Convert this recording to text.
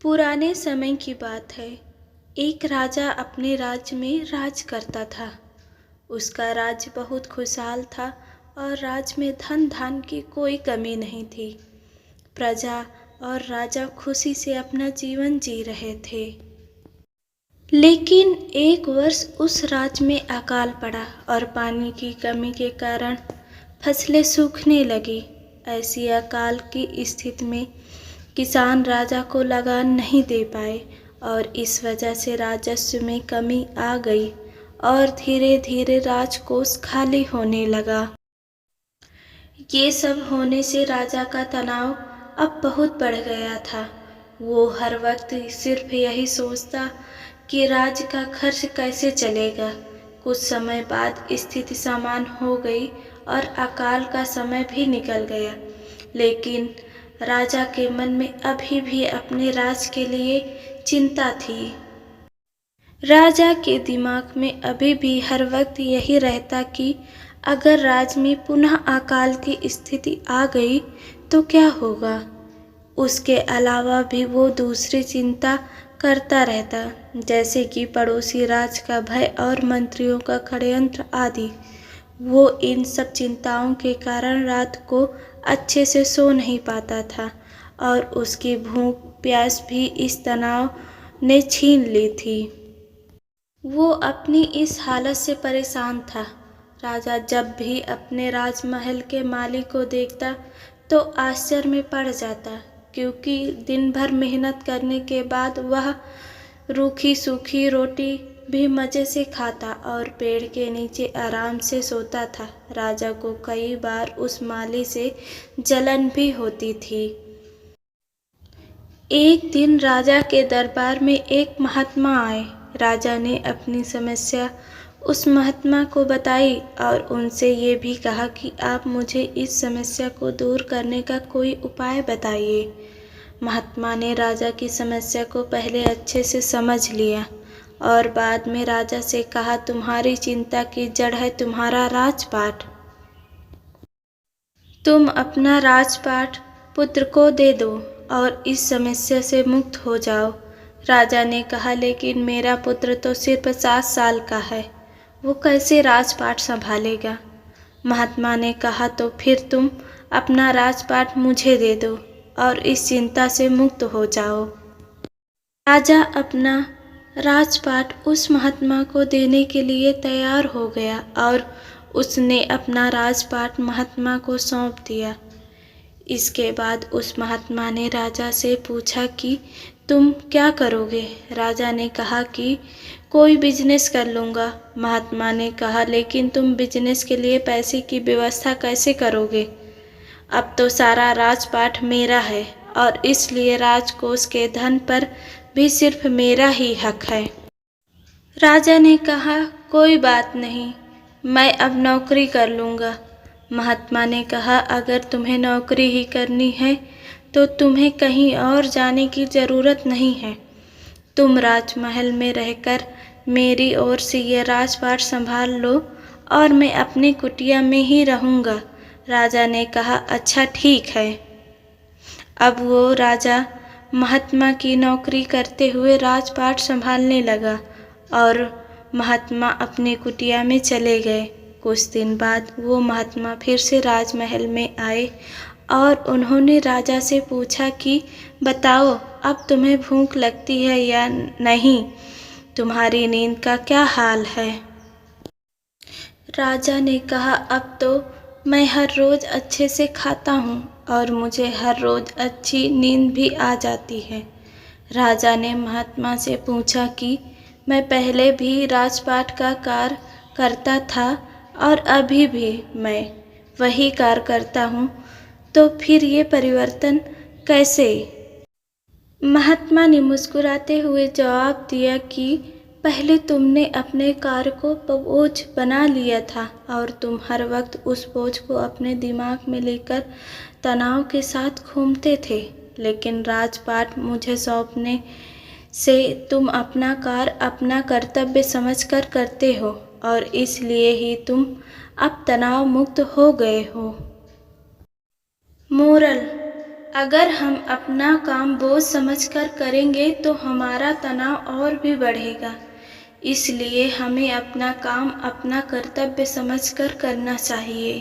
पुराने समय की बात है। एक राजा अपने राज्य में राज करता था। उसका राज्य बहुत खुशहाल था और राज्य में धन धान की कोई कमी नहीं थी। प्रजा और राजा खुशी से अपना जीवन जी रहे थे। लेकिन एक वर्ष उस राज्य में अकाल पड़ा और पानी की कमी के कारण फसलें सूखने लगी। ऐसी अकाल की स्थिति में किसान राजा को लगान नहीं दे पाए और इस वजह से राजस्व में कमी आ गई और धीरे धीरे राजकोष खाली होने लगा। ये सब होने से राजा का तनाव अब बहुत बढ़ गया था। वो हर वक्त सिर्फ यही सोचता कि राज्य का खर्च कैसे चलेगा। कुछ समय बाद स्थिति सामान्य हो गई और अकाल का समय भी निकल गया, लेकिन राजा के मन में अभी भी अपने राज के लिए चिंता थी। राजा के दिमाग में अभी भी हर वक्त यही रहता कि अगर राज्य में पुनः अकाल की स्थिति आ गई तो क्या होगा। उसके अलावा भी वो दूसरी चिंता करता रहता, जैसे कि पड़ोसी राज का भय और मंत्रियों का षड्यंत्र आदि। वो इन सब चिंताओं के कारण रात को अच्छे से सो नहीं पाता था और उसकी भूख प्यास भी इस तनाव ने छीन ली थी। वो अपनी इस हालत से परेशान था। राजा जब भी अपने राजमहल के माली को देखता तो आश्चर्य में पड़ जाता, क्योंकि दिन भर मेहनत करने के बाद वह रूखी सूखी रोटी भी मज़े से खाता और पेड़ के नीचे आराम से सोता था। राजा को कई बार उस माली से जलन भी होती थी। एक दिन राजा के दरबार में एक महात्मा आए। राजा ने अपनी समस्या उस महात्मा को बताई और उनसे ये भी कहा कि आप मुझे इस समस्या को दूर करने का कोई उपाय बताइए। महात्मा ने राजा की समस्या को पहले अच्छे से समझ लिया और बाद में राजा से कहा, तुम्हारी चिंता की जड़ है तुम्हारा राजपाट। तुम अपना राजपाट पुत्र को दे दो और इस समस्या से मुक्त हो जाओ। राजा ने कहा, लेकिन मेरा पुत्र तो सिर्फ 7 साल का है, वो कैसे राजपाट संभालेगा। महात्मा ने कहा, तो फिर तुम अपना राजपाट मुझे दे दो और इस चिंता से मुक्त हो जाओ। राजा अपना राजपाट उस महात्मा को देने के लिए तैयार हो गया और उसने अपना राजपाट महात्मा को सौंप दिया। इसके बाद उस महात्मा ने राजा से पूछा कि तुम क्या करोगे। राजा ने कहा कि कोई बिजनेस कर लूँगा। महात्मा ने कहा, लेकिन तुम बिजनेस के लिए पैसे की व्यवस्था कैसे करोगे। अब तो सारा राजपाट मेरा है और इसलिए राजकोष के धन पर भी सिर्फ मेरा ही हक है। राजा ने कहा, कोई बात नहीं, मैं अब नौकरी कर लूँगा। महात्मा ने कहा, अगर तुम्हें नौकरी ही करनी है तो तुम्हें कहीं और जाने की ज़रूरत नहीं है। तुम राजमहल में रहकर मेरी ओर से ये राजपाट संभाल लो और मैं अपनी कुटिया में ही रहूँगा। राजा ने कहा, अच्छा ठीक है। अब वो राजा महात्मा की नौकरी करते हुए राजपाट संभालने लगा और महात्मा अपनी कुटिया में चले गए। कुछ दिन बाद वो महात्मा फिर से राजमहल में आए और उन्होंने राजा से पूछा कि बताओ, अब तुम्हें भूख लगती है या नहीं, तुम्हारी नींद का क्या हाल है। राजा ने कहा, अब तो मैं हर रोज़ अच्छे से खाता हूँ और मुझे हर रोज़ अच्छी नींद भी आ जाती है। राजा ने महात्मा से पूछा कि मैं पहले भी राजपाट का कार्य करता था और अभी भी मैं वही कार्य करता हूँ, तो फिर ये परिवर्तन कैसे। महात्मा ने मुस्कुराते हुए जवाब दिया कि पहले तुमने अपने कार्य को बोझ बना लिया था और तुम हर वक्त उस बोझ को अपने दिमाग में लेकर तनाव के साथ घूमते थे, लेकिन राजपाट मुझे सौंपने से तुम अपना कार्य अपना कर्तव्य समझकर करते हो और इसलिए ही तुम अब तनाव मुक्त हो गए हो। मोरल, अगर हम अपना काम बोझ समझकर करेंगे तो हमारा तनाव और भी बढ़ेगा। इसलिए हमें अपना काम अपना कर्तव्य समझकर करना चाहिए।